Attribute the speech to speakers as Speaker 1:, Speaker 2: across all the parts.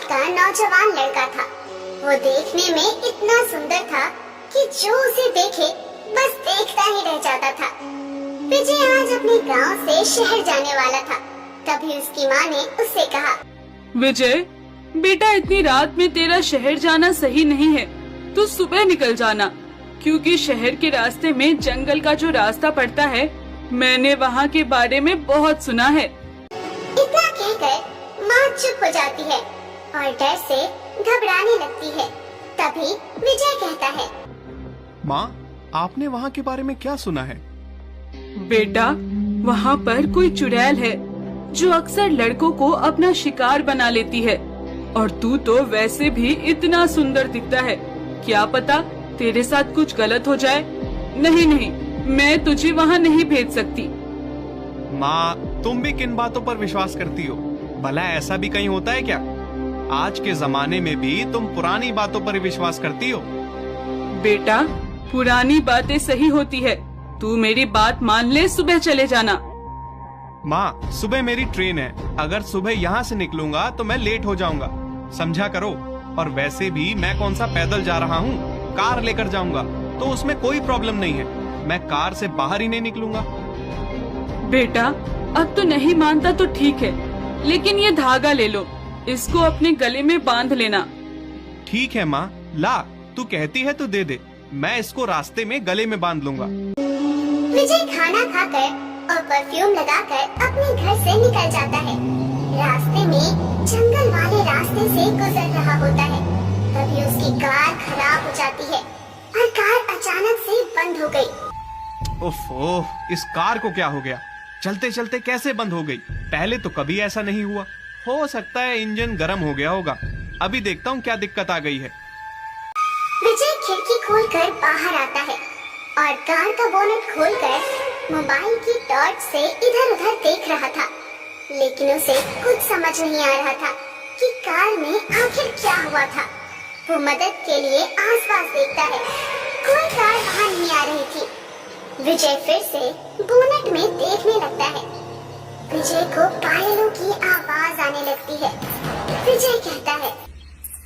Speaker 1: का नौजवान लड़का था। वो देखने में इतना सुंदर था कि जो उसे देखे बस देखता ही रह जाता था। विजय आज अपने गांव से शहर जाने वाला था। तभी उसकी माँ ने उससे कहा,
Speaker 2: विजय बेटा, इतनी रात में तेरा शहर जाना सही नहीं है। तू सुबह निकल जाना, क्योंकि शहर के रास्ते में जंगल का जो रास्ता पड़ता है, मैंने वहाँ के बारे में बहुत सुना है।
Speaker 1: इतना कहकर माँ चुप हो जाती है और डर से घबराने लगती है। तभी विजय कहता है,
Speaker 3: माँ, आपने वहाँ के बारे में क्या सुना है?
Speaker 2: बेटा, वहाँ पर कोई चुड़ैल है जो अक्सर लड़कों को अपना शिकार बना लेती है। और तू तो वैसे भी इतना सुंदर दिखता है, क्या पता तेरे साथ कुछ गलत हो जाए। नहीं नहीं, मैं तुझे वहाँ नहीं भेज सकती।
Speaker 3: माँ, तुम भी किन बातों पर विश्वास करती हो? भला ऐसा भी कहीं होता है क्या? आज के जमाने में भी तुम पुरानी बातों पर विश्वास करती हो।
Speaker 2: बेटा, पुरानी बातें सही होती है। तू मेरी बात मान ले, सुबह चले जाना।
Speaker 3: माँ, सुबह मेरी ट्रेन है। अगर सुबह यहाँ से निकलूंगा तो मैं लेट हो जाऊंगा, समझा करो। और वैसे भी मैं कौन सा पैदल जा रहा हूँ, कार लेकर जाऊंगा, तो उसमें कोई प्रॉब्लम नहीं है। मैं कार से बाहर ही नहीं निकलूंगा।
Speaker 2: बेटा, अब तो नहीं मानता तो ठीक है, लेकिन ये धागा ले लो, इसको अपने गले में बांध लेना।
Speaker 3: ठीक है माँ, ला, तू कहती है तो दे दे। मैं इसको रास्ते में गले में बांध लूंगा।
Speaker 1: विजय खाना खाकर और परफ्यूम लगाकर अपने घर से निकल जाता है। रास्ते में जंगल वाले रास्ते से गुजर रहा होता है। तभी उसकी कार खराब हो जाती है और कार अचानक से बंद हो गई।
Speaker 3: ओफो, इस कार को क्या हो गया? चलते चलते कैसे बंद हो गई? पहले तो कभी ऐसा नहीं हुआ। हो सकता है इंजन गर्म हो गया होगा। अभी देखता हूँ क्या दिक्कत आ गई है।
Speaker 1: विजय खिड़की खोलकर बाहर आता है और कार का बोनट खोलकर मोबाइल की टॉर्च से इधर उधर देख रहा था। लेकिन उसे कुछ समझ नहीं आ रहा था कि कार में आखिर क्या हुआ था। वो मदद के लिए आसपास देखता है, कोई कार वहाँ नहीं आ रही थी। विजय फिर से बोनट में देखने लगता है। विजय को पायलों की आवाज आने लगती है। विजय कहता है,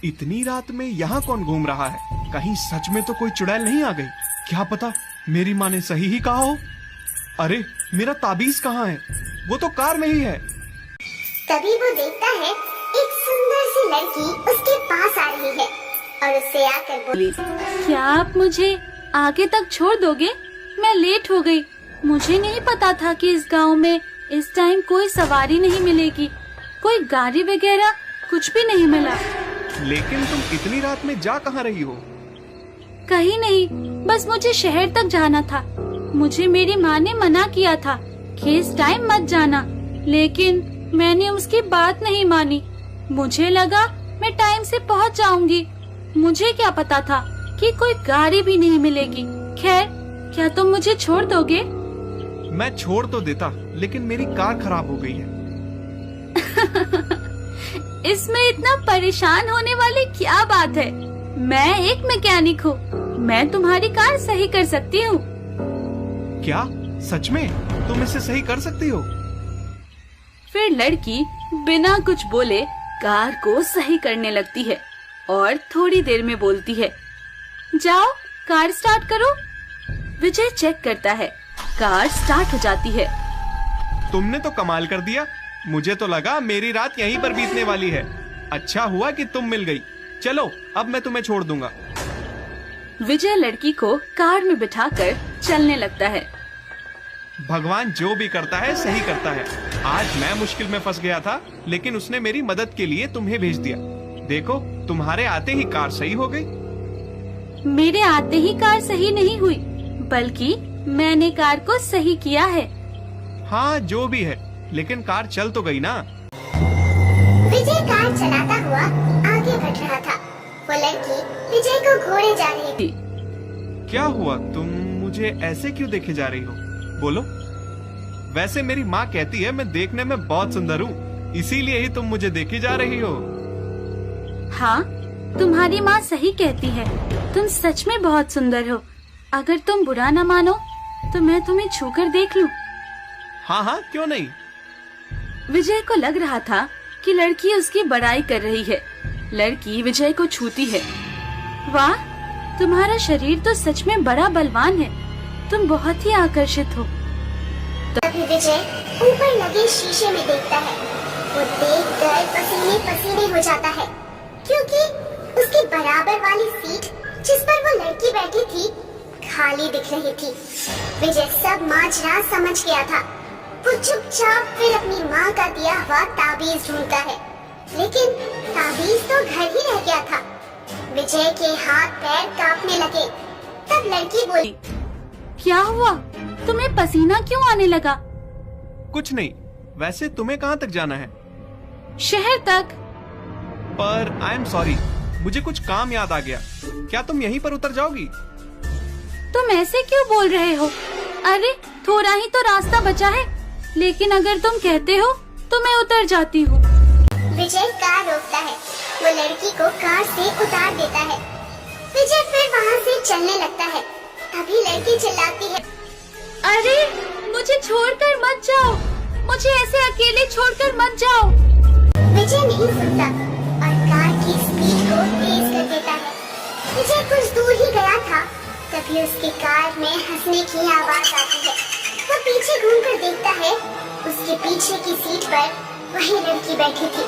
Speaker 3: इतनी रात में यहाँ कौन घूम रहा है? कहीं सच में तो कोई चुड़ैल नहीं आ गई? क्या पता मेरी माँ ने सही ही कहा हो। अरे, मेरा ताबीज कहाँ है? वो तो कार में ही है।
Speaker 1: तभी वो देखता है एक सुंदर सी लड़की उसके पास आ रही है और उससे आकर बोली,
Speaker 4: क्या आप मुझे आगे तक छोड़ दोगे? मैं लेट हो गई। मुझे नहीं पता था कि इस गांव में इस टाइम कोई सवारी नहीं मिलेगी। कोई गाड़ी वगैरह कुछ भी नहीं मिला।
Speaker 3: लेकिन तुम इतनी रात में जा कहाँ रही हो?
Speaker 4: कहीं नहीं, बस मुझे शहर तक जाना था। मुझे मेरी माँ ने मना किया था कि इस टाइम मत जाना, लेकिन मैंने उसकी बात नहीं मानी। मुझे लगा मैं टाइम से पहुँच जाऊंगी। मुझे क्या पता था कि कोई गाड़ी भी नहीं मिलेगी। खैर, क्या तुम मुझे छोड़ दोगे?
Speaker 3: मैं छोड़ तो देता, लेकिन मेरी कार खराब हो गई है।
Speaker 4: इसमें इतना परेशान होने वाली क्या बात है? मैं एक मैकेनिक हूँ, मैं तुम्हारी कार सही कर सकती हूँ।
Speaker 3: क्या सच में तुम इसे सही कर सकती हो?
Speaker 4: फिर लड़की बिना कुछ बोले कार को सही करने लगती है और थोड़ी देर में बोलती है, जाओ कार स्टार्ट करो। विजय चेक करता है, कार स्टार्ट हो जाती है।
Speaker 3: तुमने तो कमाल कर दिया। मुझे तो लगा मेरी रात यहीं पर बीतने वाली है। अच्छा हुआ कि तुम मिल गई। चलो, अब मैं तुम्हें छोड़ दूंगा।
Speaker 4: विजय लड़की को कार में बिठाकर चलने लगता है।
Speaker 3: भगवान जो भी करता है सही करता है। आज मैं मुश्किल में फंस गया था, लेकिन उसने मेरी मदद के लिए तुम्हें भेज दिया। देखो, तुम्हारे आते ही कार सही हो गई।
Speaker 4: मेरे आते ही कार सही नहीं हुई, बल्कि मैंने कार को सही किया है।
Speaker 3: हाँ, जो भी है, लेकिन कार चल तो गई ना।
Speaker 1: विजय कार चलाता हुआ आगे बढ़ रहा था। वो लड़की विजय को घूरे जा रही थी।
Speaker 3: क्या हुआ? तुम मुझे ऐसे क्यों देखे जा रही हो? बोलो। वैसे मेरी माँ कहती है मैं देखने में बहुत सुंदर हूँ, इसीलिए ही तुम मुझे देखी जा रही हो।
Speaker 4: हाँ, तुम्हारी माँ सही कहती है। तुम सच में बहुत सुंदर हो। अगर तुम बुरा न मानो तो मैं तुम्हें छूकर देख लूं।
Speaker 3: हाँ हाँ, क्यों नहीं।
Speaker 4: विजय को लग रहा था कि लड़की उसकी बड़ाई कर रही है, लड़की विजय को छूती है। वाह, तुम्हारा शरीर तो सच में बड़ा बलवान है। तुम बहुत ही आकर्षित हो।
Speaker 1: तभी विजय ऊपर लगे शीशे में देखता है। वो देखकर पसीने पसीने हो जाता है, क्योंकि उसकी बराबर वाली सीट जिस पर वो लड़की बैठी थी खाली दिख रही थी। विजय सब माजरा समझ गया था। वो चुपचाप फिर अपनी माँ का दिया हुआ ताबीज ढूंढता है, लेकिन ताबीज तो घर ही रह गया था। विजय के हाथ पैर कांपने लगे। तब लड़की बोली,
Speaker 4: क्या हुआ? तुम्हें पसीना क्यों आने लगा?
Speaker 3: कुछ नहीं, वैसे तुम्हें कहाँ तक जाना है?
Speaker 4: शहर तक।
Speaker 3: पर आई एम सॉरी, मुझे कुछ काम याद आ गया। क्या तुम यहीं पर उतर जाओगी?
Speaker 4: तुम ऐसे क्यों बोल रहे हो? अरे थोड़ा ही तो रास्ता बचा है, लेकिन अगर तुम कहते हो तो मैं उतर जाती हूँ।
Speaker 1: विजय कार रोकता है। वो लड़की को कार से उतार देता है। विजय फिर वहाँ से चलने लगता है। तभी लड़की चिल्लाती है,
Speaker 4: अरे मुझे छोड़कर मत जाओ, मुझे ऐसे अकेले छोड़कर मत जाओ।
Speaker 1: विजय नहीं सुनता और कार की स्पीड को तेज कर देता है। विजय कुछ दूर ही गया था, तभी उसकी कार में हंसने की आवाज आती है। वो पीछे घूमकर देखता है, उसके पीछे की सीट पर वही लड़की बैठी थी,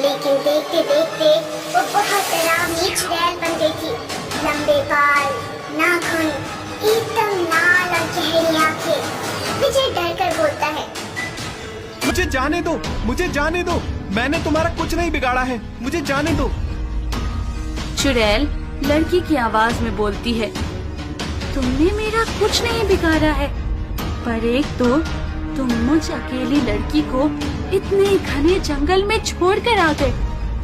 Speaker 1: लेकिन देखते देखते वो बहुत डरावनी चुड़ैल बन गई थी। लंबे बाल, नाखून, एकदम लाल और गहरी आंखें। विजय डर कर बोलता है,
Speaker 3: मुझे जाने दो, मुझे जाने दो, मैंने तुम्हारा कुछ नहीं बिगाड़ा है, मुझे जाने दो।
Speaker 4: चुड़ैल लड़की की आवाज में बोलती है, तुमने मेरा कुछ नहीं बिगाड़ा है, पर एक तो तुम मुझ अकेली लड़की को इतने घने जंगल में छोड़कर आ गए।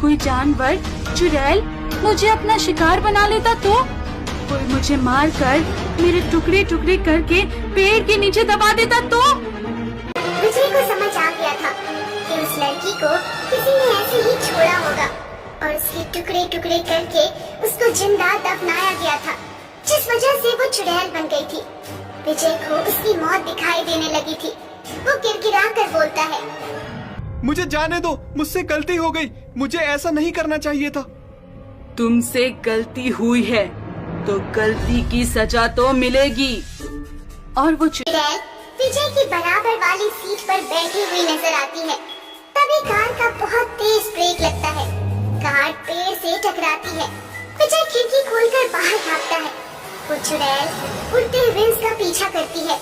Speaker 4: कोई जानवर, चुड़ैल मुझे अपना शिकार बना लेता तो? कोई मुझे मारकर मेरे टुकड़े टुकड़े करके पेड़ के नीचे दबा देता तो?
Speaker 1: विजय को समझ आ गया था कि उस लड़की को किसी ने ऐसे ही छोड़ा होगा और उसके टुकड़े टुकड़े करके उसको जिंदा दफनाया गया था, जिस वजह से वो चुड़ैल बन गई थी। विजय को उसकी मौत दिखाई देने लगी थी। वो गिड़गिड़ा कर बोलता है,
Speaker 3: मुझे जाने दो, मुझसे गलती हो गई, मुझे ऐसा नहीं करना चाहिए था।
Speaker 2: तुमसे गलती हुई है तो गलती की सजा तो मिलेगी।
Speaker 4: और वो
Speaker 1: चुड़ैल विजय की बराबर वाली सीट पर बैठी हुई नजर आती है। तभी कार का बहुत तेज ब्रेक लगता है। कार पेड़ से टकराती है। विजय खिड़की खोलकर बाहर भागता है। वो चुड़ैल उड़ते हुए उसका पीछा करती है।